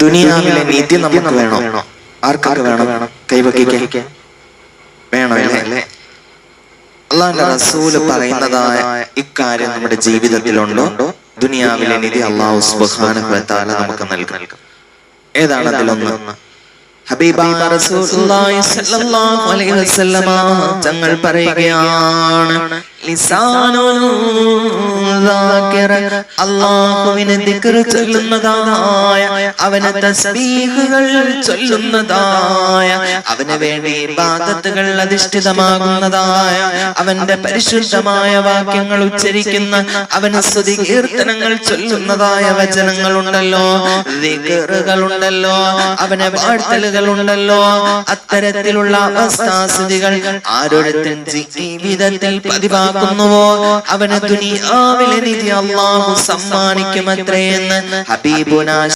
ദുനിയാവിലെ നീതി നമുക്ക് വേണോ? ആർക്കൊക്കെ വേണം? കൈവയ്ക്കാൻ വേണം അല്ലേ? അള്ളാഹുവിന്റെ റസൂല് പറയുന്നതായ ഇക്കാര്യം നമ്മുടെ ജീവിതത്തിലുണ്ടോ? ദുനിയാവിലെ നിധി അല്ലാഹു സുബ്ഹാനഹു വ തആല നമുക്ക് നൽകും. ഏതാണ് അതിലൊന്ന്? ഹബീബായ റസൂലുള്ളാഹി സ്വല്ലല്ലാഹു അലൈഹി വസല്ലമ തങ്ങൾ പറയുകയാണ്, ലിസാനുൻ ദാകിറ, അല്ലാഹുവിനെ ദിക്ർ ചൊല്ലുന്നതായ, അവനെ തസ്ബീഹുകൾ ചൊല്ലുന്നതായ, അവന് വേണ്ടി ഇബാദത്തുകൾ അധിഷ്ഠിതമാകുന്നതായ, അവന്റെ പരിശുദ്ധമായ വാക്യങ്ങൾ ഉച്ചരിക്കുന്ന, അവന് സ്തുതി കീർത്തനങ്ങൾ ചൊല്ലുന്നതായ വചനങ്ങളുണ്ടല്ലോ, ദിക്റുകളുണ്ടല്ലോ, അവനെ വാഴ്ത്തലുകളുണ്ടല്ലോ, അത്തരത്തിലുള്ള അവസ്ഥാസ്ഥിതികൾ ആരോരുത്തൻ ജീവിതത്തിൽ പതിവാക്കുന്നുവോ അവന് ദുനിയാവിലെ നിധി അല്ലാഹു സമ്മാനിക്കുമത്രേ എന്ന് ഹബീബുനാ